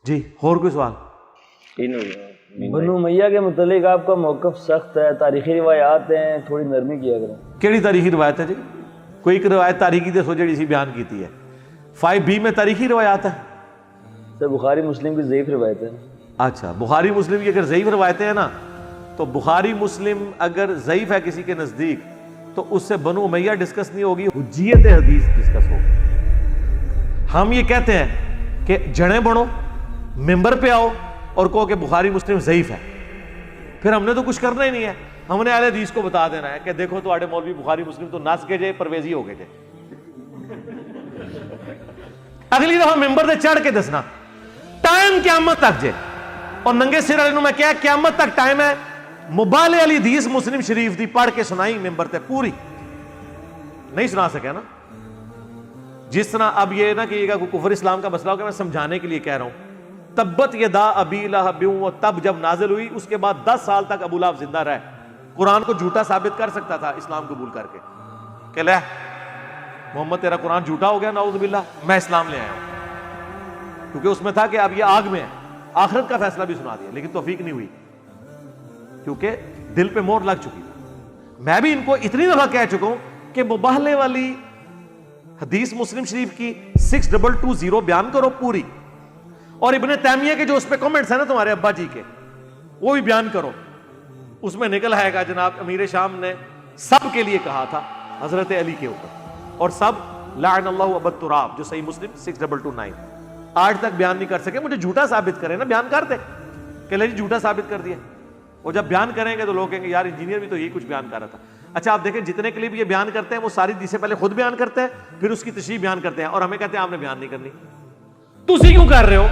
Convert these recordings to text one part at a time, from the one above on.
جی اور کوئی سوال؟ بنو امیہ کے متعلق آپ کا موقف سخت ہے، تاریخی روایات ہیں، تھوڑی نرمی کیا کریں. کیڑی تاریخی روایت ہے جی؟ کوئی ایک روایت تاریخی دسو جڑی سی بیان کیتی ہے. 5B میں تاریخی روایات ہے سر، بخاری مسلم کی ضعیف روایت ہے. اچھا، بخاری مسلم کی اگر ضعیف روایتیں ہیں نا تو بخاری مسلم اگر ضعیف ہے کسی کے نزدیک تو اس سے بنو امیہ ڈسکس نہیں ہوگی، حجیت حدیث ڈسکس ہوگی. ہم یہ کہتے ہیں کہ جڑیں بڑھو، ممبر پہ آؤ اور کہو کہ بخاری مسلم ضعیف ہے، پھر ہم نے تو کچھ کرنا ہی نہیں ہے. ہم نے اہل حدیث کو بتا دینا ہے کہ دیکھو تو آڑے مولوی بخاری مسلم تو نس کے جائے پرویزی ہو گئے جائے. اگلی دفعہ ممبر سے چڑھ کے دسنا ٹائم قیامت تک جے، اور ننگے سر والے میں کیا قیامت تک ٹائم ہے. مبالغے والی حدیث مسلم شریف دی پڑھ کے سنائی ممبر تے، پوری نہیں سنا سکے نا. جس طرح اب یہ نہ کہ کوئی کفر اسلام کا مسئلہ ہو کہ میں سمجھانے کے لیے کہہ رہا ہوں. تبت یدا ابی لہب، وہ تب جب نازل ہوئی اس کے بعد 10 سال تک ابو لہب زندہ رہے. قرآن کو جھوٹا ثابت کر سکتا تھا اسلام قبول کر کے کہ لے محمد تیرا قرآن جھوٹا ہو گیا، نعوذ باللہ، میں اسلام لے آیا ہوں. کیونکہ اس میں تھا کہ اب یہ آگ میں ہے، آخرت کا فیصلہ بھی سنا دیا، لیکن توفیق نہیں ہوئی کیونکہ دل پہ مور لگ چکی تھی. میں بھی ان کو اتنی دفعہ کہہ چکا ہوں کہ مباہلے والی حدیث مسلم شریف کی 6220 بیان کرو پوری، اور ابن تیمیہ کے جو اس پہ کمنٹس ہیں نا تمہارے ابا جی کے، وہ بھی بیان کرو. اس میں نکل آئے گا جناب امیر شام نے سب کے لیے کہا تھا حضرت علی کے اوپر، اور سب لعن اللہ ابا التراب جو صحیح مسلم 6229 آج تک بیان نہیں کر سکے. مجھے جھوٹا ثابت کریں نا، بیان کر دے کہ لے جی جھوٹا ثابت کر دیا. اور جب بیان کریں گے تو لوگ کہیں گے یار انجینئر بھی تو یہی کچھ بیان کر رہا تھا. اچھا آپ دیکھیں جتنے کلپ یہ بیان کرتے ہیں وہ ساری حدیثیں پہلے خود بیان کرتے ہیں، پھر اس کی تشریح بیان کرتے ہیں، اور ہمیں کہتے ہیں آپ نے بیان نہیں کرنی. تسی کیوں کر رہے ہو؟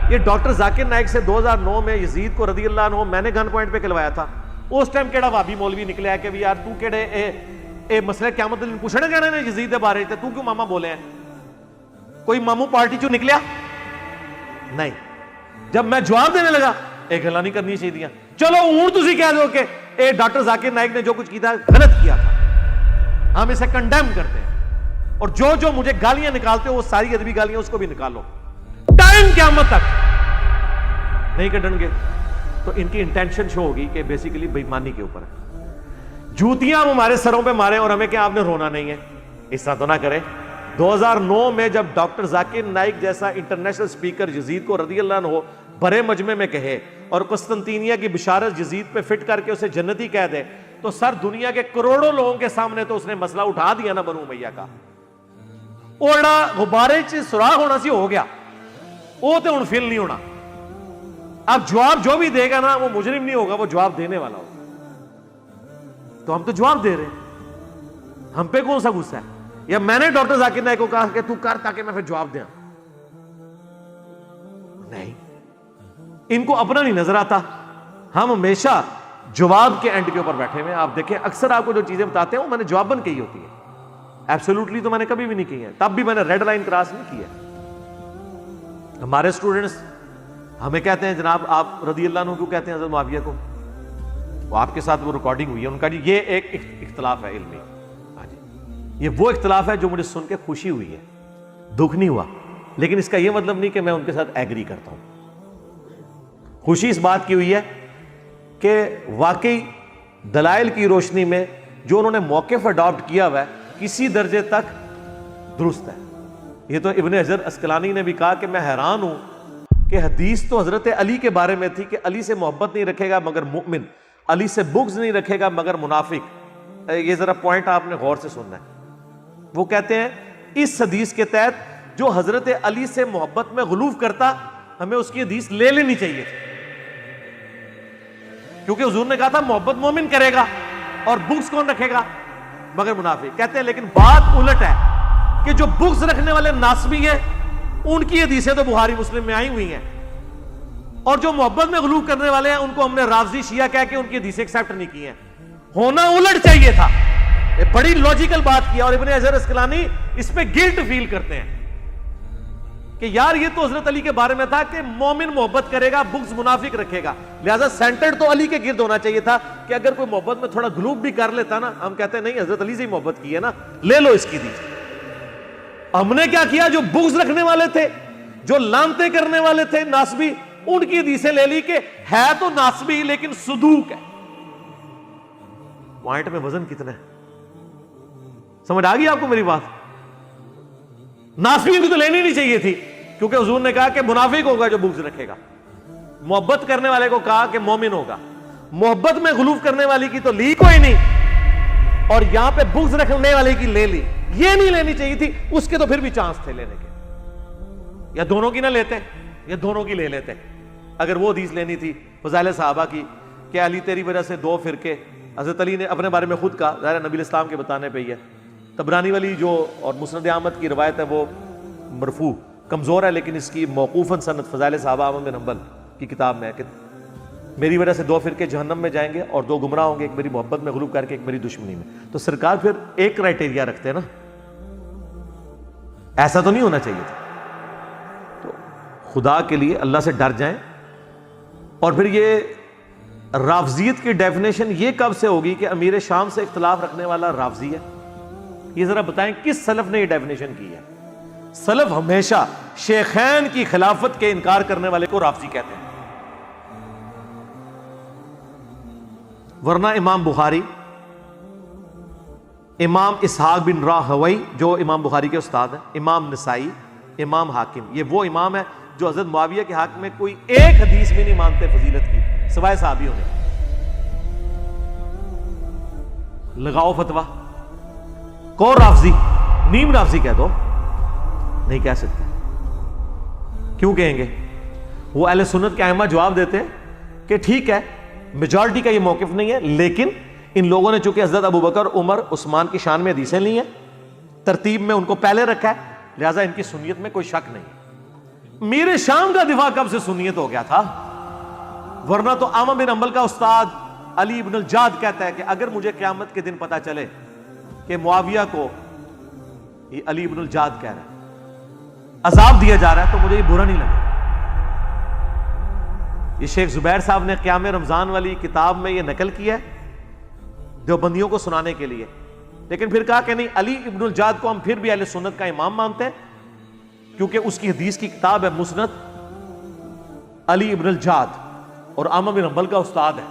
یہ ڈاکٹر ذاکر نائک سے 2009 میں یزید کو رضی اللہ عنہ میں نے گن پوائنٹ پہ کھلوایا تھا. اس ٹائم کیڑا وابی مولوی نکلے ہے کہ بھی یار تو کیڑے اے مسئلہ قیامت دن پوچھنے گئے نے یزید دے بارے تے تو کیوں ماما بولے ہیں؟ کوئی مامو پارٹی چوں نکلیا نہیں. جب میں جواب دینے لگا ایک گلا نہیں کرنی چاہیے. چلو ہوں تسی کہہ دو کہ اے ڈاکٹر ذاکر نائک نے جو کچھ کیا غلط کیا تھا، ہم اسے کنڈیم کرتے ہیں، اور جو مجھے گالیاں نکالتے ہو وہ ساری ادبی گالیاں اس کو بھی نکالو. ٹائم قیامت تک نہیں کڈن گے تو ان کی انٹینشن شو ہوگی کہ بیسیکلی بے ایمانی کے اوپر ہے. جوتیاں ہم ہمارے سروں پہ مارے اور ہمیں کیا آپ نے رونا نہیں ہے؟ اس طرح تو نہ کرے. 2009 میں جب ڈاکٹر ذاکر نائک جیسا انٹرنیشنل سپیکر یزید کو رضی اللہ عنہ برے مجمع میں کہے اور قسطنطینیہ کی بشارت یزید پہ فٹ کر کے اسے جنتی کہہ دے، تو سر دنیا کے کروڑوں لوگوں کے سامنے تو اس نے مسئلہ اٹھا دیا نا بنو امیہ کا. اوڑا غبارے چ سوراخ ہونا سی ہو گیا، وہ تو ہن فل نہیں ہونا. اب جواب جو بھی دے گا نا وہ مجرم نہیں ہوگا، وہ جواب دینے والا ہوگا. تو ہم تو جواب دے رہے ہیں، ہم پہ کون سا غصہ ہے؟ یا میں نے ڈاکٹر ذاکر نائک کو کہا کہ تو کر تاکہ میں پھر جواب دیا؟ نہیں، ان کو اپنا نہیں نظر آتا. ہم ہمیشہ جواب کے اینڈ کے اوپر بیٹھے ہوئے ہیں. آپ دیکھیں اکثر آپ کو جو چیزیں بتاتے ہیں وہ میں نے جواباً کہی ہوتی ہے، ایبسولوٹلی تو میں نے کبھی بھی نہیں کی ہے. تب بھی میں نے ریڈ لائن کراس نہیں کی ہے. ہمارے اسٹوڈنٹس ہمیں کہتے ہیں جناب آپ رضی اللہ عنہ کیوں کہتے ہیں حضرت معاویہ کو؟ وہ آپ کے ساتھ وہ ریکارڈنگ ہوئی ہے، ان کا جی یہ ایک اختلاف ہے علمی. ہاں جی، یہ وہ اختلاف ہے جو مجھے سن کے خوشی ہوئی ہے، دکھ نہیں ہوا، لیکن اس کا یہ مطلب نہیں کہ میں ان کے ساتھ ایگری کرتا ہوں. خوشی اس بات کی ہوئی ہے کہ واقعی دلائل کی روشنی میں جو انہوں نے موقف اڈاپٹ کیا ہوا ہے کسی درجے تک درست ہے. یہ تو ابن حجر اسقلانی نے بھی کہا کہ میں حیران ہوں کہ حدیث تو حضرت علی کے بارے میں تھی کہ علی سے محبت نہیں رکھے گا مگر مؤمن، علی سے بغض نہیں رکھے گا مگر منافق. یہ ذرا پوائنٹ آپ نے غور سے سننا ہے. وہ کہتے ہیں اس حدیث کے تحت جو حضرت علی سے محبت میں غلو کرتا ہمیں اس کی حدیث لے لینی چاہیے تھی، کیونکہ حضور نے کہا تھا محبت مومن کرے گا اور بغض کون رکھے گا مگر منافق. کہتے ہیں لیکن بات الٹ ہے کہ جو بغض رکھنے والے ناسبی ہیں ان کی حدیثیں تو بخاری مسلم میں آئی ہوئی ہیں، اور جو محبت میں غلو کرنے والے ہیں ان کو ہم نے رافضی شیعہ کہہ کے ان کی حدیثیں ایکسیپٹ نہیں کی ہیں. ہونا الٹ چاہیے تھا. یہ بڑی لاجیکل بات کیا، اور ابن حجر اسقلانی اس پہ گلٹ فیل کرتے ہیں کہ یار یہ تو حضرت علی کے بارے میں تھا کہ مومن محبت کرے گا بغض منافق رکھے گا، لہذا سینٹرڈ تو علی کے گرد ہونا چاہیے تھا کہ اگر کوئی محبت میں تھوڑا غلوب بھی کر لیتا نا، ہم کہتے ہیں نہیں حضرت علی سے ہی محبت کی ہے نا، لے لو اس کی حدیث. ہم نے کیا کیا؟ جو بغض رکھنے والے تھے جو لانتے کرنے والے تھے ناسبی, ان کی حدیثیں لے لی کہ ہے تو ناسبی لیکن صدوق ہے. پوائنٹ میں وزن کتنا ہے, سمجھ آ گئی آپ کو میری بات؟ ناسبین کی تو لینی نہیں چاہیے تھی, کیونکہ حضور نے کہا کہ منافق ہوگا جو بغض رکھے گا, محبت کرنے والے کو کہا کہ مومن ہوگا. محبت میں غلوف کرنے والی کی تو لی کوئی نہیں, اور یہاں پہ بغض رکھنے والے کی لے لی. یہ نہیں لینی چاہیے تھی, اس کے تو پھر بھی چانس تھے لینے کے, یا دونوں کی نہ لیتے یا دونوں کی لے لیتے. اگر وہ حدیث لینی تھی فضائل صحابہ کی کہ علی تیری وجہ سے دو فرقے, حضرت علی نے اپنے بارے میں خود کہا, ظاہر نبی اسلام کے بتانے پہ ہی ہے. طبرانی والی جو اور مسند احمد کی روایت ہے وہ مرفوع کمزور ہے, لیکن اس کی موقوفاً سند فضائل صحابہ احمد بن حنبل کی کتاب میں ہے کہ میری وجہ سے دو فرقے جہنم میں جائیں گے اور دو گمراہ ہوں گے, ایک میری محبت میں غلوب کر کے, ایک میری دشمنی میں. تو سرکار پھر ایک کرائٹیریا رکھتے ہیں نا, ایسا تو نہیں ہونا چاہیے تھا. تو خدا کے لیے اللہ سے ڈر جائیں. اور پھر یہ رافضیت کی ڈیفینیشن یہ کب سے ہوگی کہ امیر شام سے اختلاف رکھنے والا رافضی ہے؟ یہ ذرا بتائیں کس سلف نے یہ ڈیفینیشن کی ہے؟ سلف ہمیشہ شیخین کی خلافت کے انکار کرنے والے کو رافضی کہتے ہیں. ورنہ امام بخاری, امام اسحاق بن راہوی جو امام بخاری کے استاد ہیں, امام نسائی, امام حاکم, یہ وہ امام ہے جو حضرت معاویہ کے حق میں کوئی ایک حدیث بھی نہیں مانتے فضیلت کی سوائے صحابیوں نے. لگاؤ فتویٰ, کو رافضی, نیم رافضی کہہ دو, نہیں کہہ سکتے. کیوں کہیں گے؟ وہ اہل سنت کے ائمہ جواب دیتے ہیں کہ ٹھیک ہے میجورٹی کا یہ موقف نہیں ہے, لیکن ان لوگوں نے چونکہ حضرت ابوبکر, عمر, عثمان کی شان میں حدیثیں لی ہیں, ترتیب میں ان کو پہلے رکھا ہے, لہٰذا ان کی سنیت میں کوئی شک نہیں. میرے شام کا دفاع کب سے سنیت ہو گیا تھا؟ ورنہ تو احمد بن حنبل کا استاد علی ابن الجاد کہتا ہے کہ اگر مجھے قیامت کے دن پتا چلے کہ معاویہ کو, یہ علی ابن الجاد کہہ رہا ہے, عذاب دیا جا رہا ہے تو مجھے یہ برا نہیں لگا. یہ شیخ زبیر صاحب نے قیام رمضان والی کتاب میں یہ نقل کیا ہے دیوبندیوں کو سنانے کے لیے, لیکن پھر کہا کہ نہیں, علی ابن الجاد کو ہم پھر بھی اہل سنت کا امام مانتے ہیں کیونکہ اس کی حدیث کی کتاب ہے مسند علی ابن الجاد, اور احمد بن حنبل کا استاد ہے.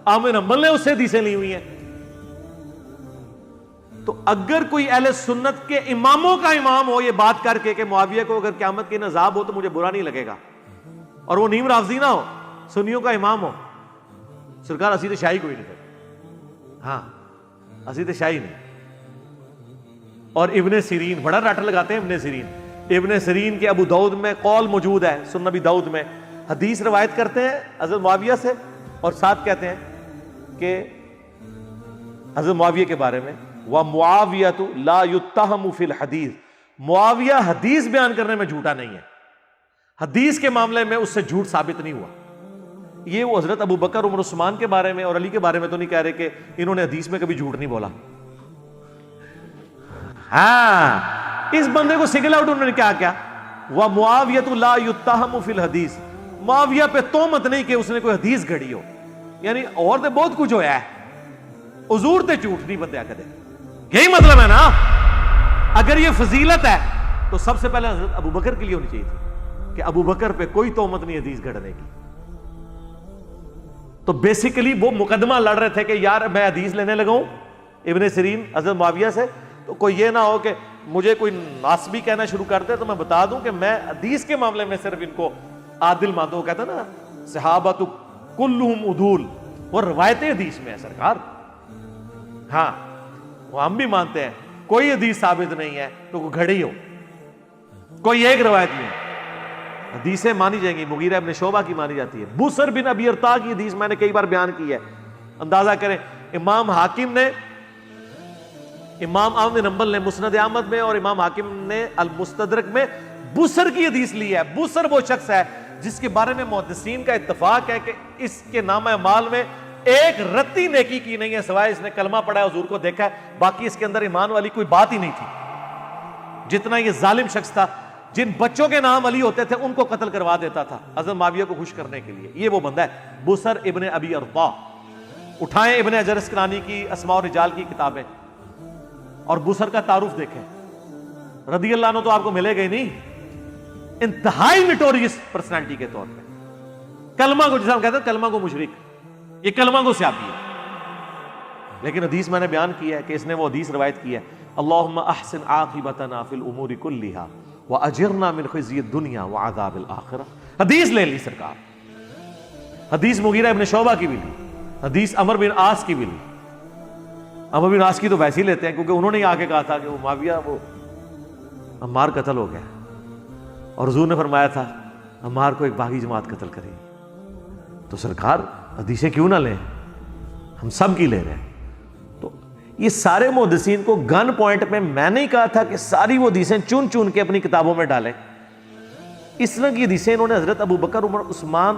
احمد بن حنبل نے اس سے حدیثیں لی ہوئی ہیں. تو اگر کوئی اہل سنت کے اماموں کا امام ہو یہ بات کر کے کہ معاویہ کو اگر قیامت کے عذاب ہو تو مجھے برا نہیں لگے گا, اور وہ نیم رافضی نہ ہو, سنیوں کا امام ہو, سرکار اسی تو شاہی کوئی نہیں پھر. ہاں اسی تو شاہی نہیں. اور ابن سیرین بڑا رٹ لگاتے ہیں. ابن سیرین کے ابو داؤد میں قول موجود ہے, سنن نبی داؤد میں حدیث روایت کرتے ہیں حضرت معاویہ سے, اور ساتھ کہتے ہیں کہ حضرت معاویہ کے بارے میں وَمُعَاوِيَةُ لَا يُتَّهَمُ فِي الْحَدِيثِ, معاویہ حدیث بیان کرنے میں جھوٹا نہیں ہے, حدیث کے معاملے میں اس سے جھوٹ ثابت نہیں ہوا. یہ وہ حضرت ابو بکر, عمر, عثمان کے بارے میں اور علی کے بارے میں تو نہیں کہہ رہے کہ انہوں نے حدیث میں کبھی جھوٹ نہیں بولا. ہاں اس بندے کو سنگل آؤٹ انہوں نے کیا کیا, وَمُعَاوِيَةُ لَا يُتَّهَمُ فِي الْحَدِيثِ, معاویہ پہ تہمت نہیں کہ اس نے کوئی حدیث گھڑی ہو. یعنی اور تو بہت کچھ ہویا ہے, حضور تے جھوٹ نہیں بندیا کدے. یہی مطلب ہے نا. اگر یہ فضیلت ہے تو سب سے پہلے حضرت ابو بکر کے لیے ہونی چاہیے تھی کہ ابو بکر پہ کوئی تہمت نہیں حدیث گھڑنے کی. تو بیسیکلی وہ مقدمہ لڑ رہے تھے کہ یار میں حدیث لینے لگا ہوں ابن سیرین حضرت معاویہ سے, تو کوئی یہ نہ ہو کہ مجھے کوئی ناسبی کہنا شروع کر دے تو میں بتا دوں کہ میں حدیث کے معاملے میں صرف ان کو عادل مانتا ہوں. کہتا نا صحابہ کلہم عدول, وہ روایت حدیث میں ہے سرکار. ہاں وہ ہم بھی مانتے ہیں کوئی حدیث ثابت نہیں ہے تو کوئی گھڑی ہو, کوئی ایک روایت نہیں ہے. حدیثیں مانی جائیں گی, مغیرہ ابن شعبہ کی مانی جاتی ہے, بصر بن ابی ارطاء کی حدیث میں نے کئی بار بیان کی ہے. اندازہ کریں امام حاکم نے, امام احمد بن حنبل نے مسند احمد میں اور امام حاکم نے المستدرک میں بصر کی حدیث لی ہے. بصر وہ شخص ہے جس کے بارے میں محدثین کا اتفاق ہے کہ اس کے نامہ اعمال میں ایک رتی نیکی کی نہیں ہے سوائے اس نے کلمہ پڑھا ہے, حضور کو دیکھا ہے, باقی اس کے اندر ایمان والی کوئی بات ہی نہیں تھی. جتنا یہ ظالم شخص تھا, جن بچوں کے نام علی ہوتے تھے ان کو قتل کروا دیتا تھا حضرت معاویہ کو خوش کرنے کے لیے. یہ وہ بندہ ہے بصر ابن ابی ارطاء. اٹھائیں ابن حجر اسقلانی کی اسماء و رجال کی کتابیں اور بصر کا تعارف دیکھیں. رضی اللہ عنہ تو آپ کو ملے گا ہی نہیں, انتہائی نٹوریس پرسنالٹی کے طور پہ. کلمہ کو جسے ہم کہتے ہیں کلمہ کو مشرک, یہ کلمہ کو سیاپی ہے. لیکن حدیث میں نے بیان کیا ہے کہ اس نے وہ حدیث روایت کی ہے, اللہم احسن عاقبتنا فی الامور کلہا واجرنا من خزی الدنیا وعذاب الآخرہ. حدیث لے لی سرکار, حدیث مغیرہ ابن شعبہ کی بھی لی, حدیث عمر بن عاص کی بھی لی. عمر بن عاص کی تو ویسے ہی لیتے ہیں کیونکہ انہوں نے آ کے کہا تھا کہ وہ معاویہ وہ عمار قتل ہو گیا, اور حضور نے فرمایا تھا عمار کو ایک باغی جماعت قتل کرے گی. تو سرکار حدیثیں کیوں نہ لیں, ہم سب کی لے رہے ہیں. تو یہ سارے محدثین کو گن پوائنٹ میں میں نہیں کہا تھا کہ ساری وہ حدیثیں چن چن کے اپنی کتابوں میں ڈالیں. اس طرح کی حدیثیں انہوں نے حضرت ابو بکر, عمر, عثمان